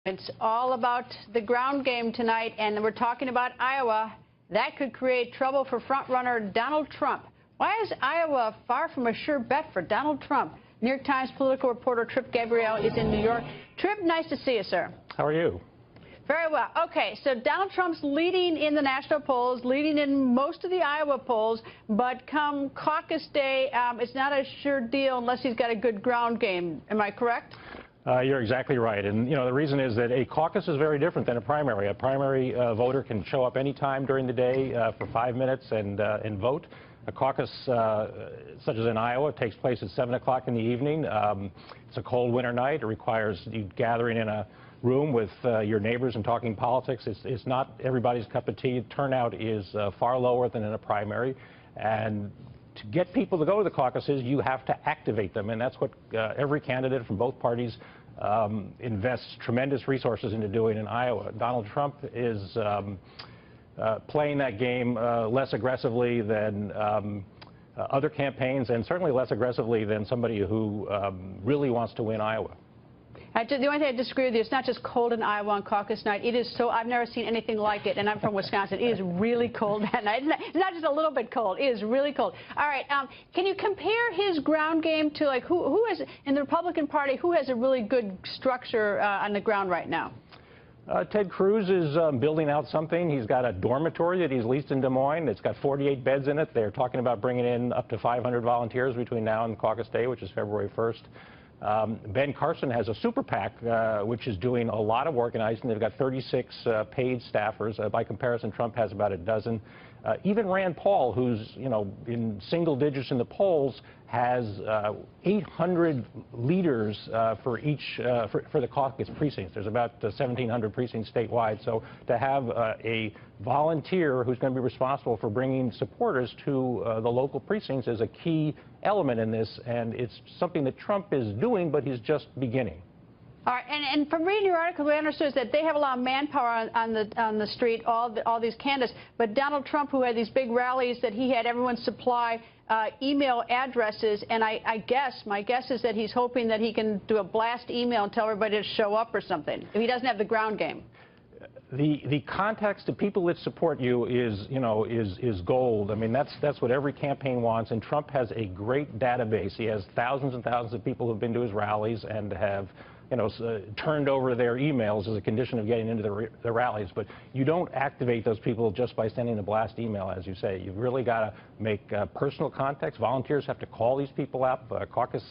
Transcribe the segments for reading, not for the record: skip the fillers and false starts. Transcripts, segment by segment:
It's all about the ground game tonight, and we're talking about Iowa. That could create trouble for frontrunner Donald Trump. Why is Iowa far from a sure bet for Donald Trump? New York Times political reporter Trip Gabriel is in New York. Trip, nice to see you, sir. How are you? Very well. Okay, so Donald Trump's leading in the national polls, leading in most of the Iowa polls, but come caucus day, it's not a sure deal unless he's got a good ground game. Am I correct? You're exactly right. And, the reason is that a caucus is very different than a primary. A primary voter can show up any time during the day for 5 minutes and vote. A caucus, such as in Iowa, takes place at 7 o'clock in the evening. It's a cold winter night. It requires you gathering in a room with your neighbors and talking politics. It's not everybody's cup of tea. Turnout is far lower than in a primary. And to get people to go to the caucuses, you have to activate them. And that's what every candidate from both parties invests tremendous resources into doing in Iowa. Donald Trump is playing that game less aggressively than other campaigns, and certainly less aggressively than somebody who really wants to win Iowa. The only thing I disagree with you, it's not just cold in Iowa on caucus night. It is so, I've never seen anything like it, and I'm from Wisconsin. It is really cold that night. It's not just a little bit cold. It is really cold. All right, can you compare his ground game to, like, who has, in the Republican Party, who has a really good structure on the ground right now? Ted Cruz is building out something. He's got a dormitory that he's leased in Des Moines. It's got 48 beds in it. They're talking about bringing in up to 500 volunteers between now and caucus day, which is February 1st. Ben Carson has a super PAC, which is doing a lot of organizing. They've got 36 paid staffers. By comparison, Trump has about a dozen. Even Rand Paul, who's, in single digits in the polls, has 800 leaders for each for the caucus precincts. There's about 1,700 precincts statewide. So to have a volunteer who's going to be responsible for bringing supporters to the local precincts is a key element in this, and it's something that Trump is doing, but he's just beginning. All right, and from reading your article, we understood that they have a lot of manpower on the street, all these candidates. But Donald Trump, who had these big rallies, that he had everyone supply email addresses, and my guess is that he's hoping that he can do a blast email and tell everybody to show up or something, if he doesn't have the ground game. The context of people that support you is gold. I mean, that's what every campaign wants, and Trump has a great database. He has thousands and thousands of people who've been to his rallies and have turned over their emails as a condition of getting into the rallies. But you don't activate those people just by sending a blast email, as you say. You've really got to make personal contacts. Volunteers have to call these people up. Caucus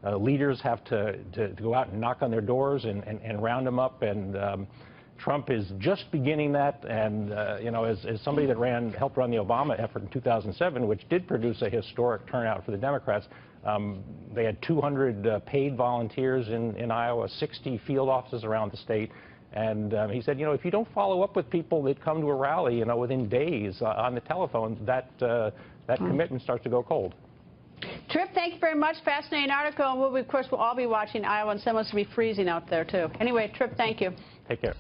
leaders have to go out and knock on their doors and round them up. And Trump is just beginning that. And, as somebody that helped run the Obama effort in 2007, which did produce a historic turnout for the Democrats, they had 200 paid volunteers in Iowa, 60 field offices around the state. And he said, if you don't follow up with people that come to a rally, within days on the telephone, that commitment starts to go cold. Trip, thank you very much. Fascinating article. And of course, we'll all be watching Iowa, and someone's going to be freezing out there, too. Anyway, Trip, thank you. Take care.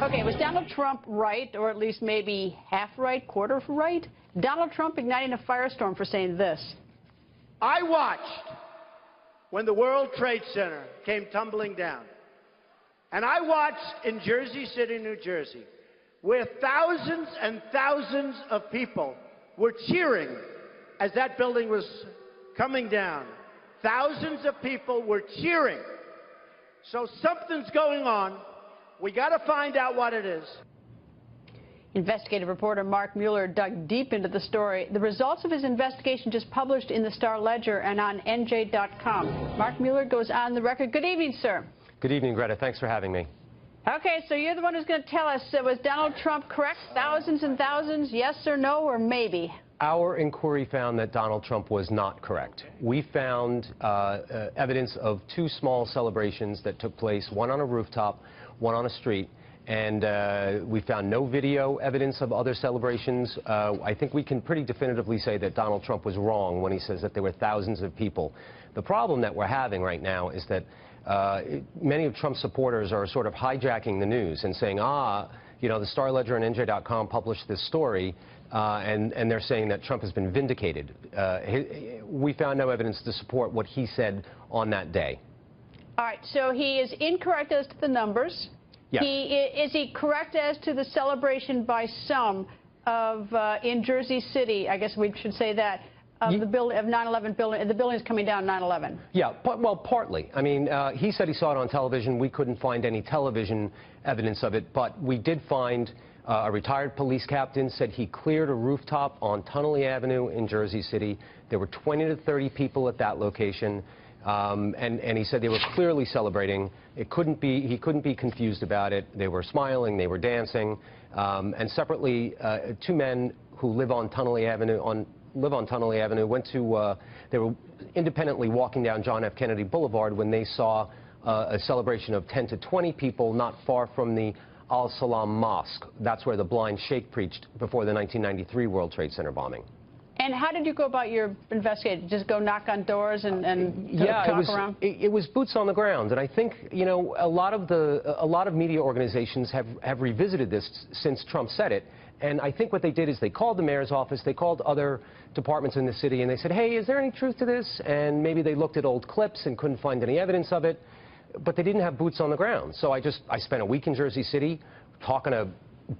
Okay, was Donald Trump right, or at least maybe half right, quarter right? Donald Trump igniting a firestorm for saying this. I watched when the World Trade Center came tumbling down. And I watched in Jersey City, New Jersey, where thousands and thousands of people were cheering as that building was coming down. Thousands of people were cheering. So something's going on. We got to find out what it is. Investigative reporter Mark Mueller dug deep into the story. The results of his investigation just published in the Star-Ledger and on NJ.com. Mark Mueller goes on the record. Good evening, sir. Good evening, Greta. Thanks for having me. Okay, so you're the one who's going to tell us, was Donald Trump correct? Thousands and thousands, yes or no, or maybe? Our inquiry found that Donald Trump was not correct. We found evidence of two small celebrations that took place, one on a rooftop, one on a street. And we found no video evidence of other celebrations. I think we can pretty definitively say that Donald Trump was wrong when he says that there were thousands of people. The problem that we're having right now is that many of Trump's supporters are sort of hijacking the news and saying, the Star-Ledger and NJ.com published this story, and they're saying that Trump has been vindicated. We found no evidence to support what he said on that day. All right, so he is incorrect as to the numbers. Yes. Is he correct as to the celebration by some of in Jersey City? I guess we should say that of the building of 9/11 building. The building is coming down 9/11. Yeah, well, partly. I mean, he said he saw it on television. We couldn't find any television evidence of it, but we did find a retired police captain said he cleared a rooftop on Tunnelly Avenue in Jersey City. There were 20 to 30 people at that location. And he said they were clearly celebrating. He couldn't be confused about it. They were smiling, they were dancing. And separately, two men who live on Tunnelly Avenue went to, they were independently walking down John F. Kennedy Boulevard when they saw a celebration of 10 to 20 people not far from the Al-Salam Mosque. That's where the blind sheikh preached before the 1993 World Trade Center bombing. And how did you go about your investigation? Just go knock on doors and yeah, talk around? It was boots on the ground, and I think a lot of media organizations have revisited this since Trump said it. And I think what they did is they called the mayor's office, they called other departments in the city, and they said, hey, is there any truth to this? And maybe they looked at old clips and couldn't find any evidence of it, but they didn't have boots on the ground. So I spent a week in Jersey City talking to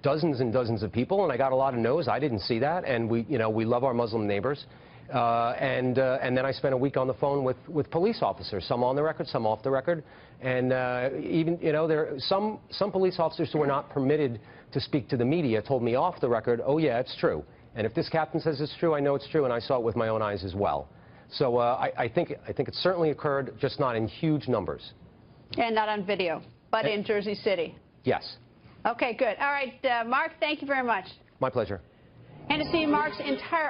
dozens and dozens of people, and I got a lot of no's. I didn't see that, and we love our Muslim neighbors. And then I spent a week on the phone with police officers, some on the record, some off the record, and even there some police officers who were not permitted to speak to the media told me off the record, oh yeah, it's true, and if this captain says it's true, I know it's true, and I saw it with my own eyes as well. So I think it certainly occurred, just not in huge numbers. And not on video, but in Jersey City. Yes. Okay, good. All right, Mark, thank you very much. My pleasure. And to see Mark's entire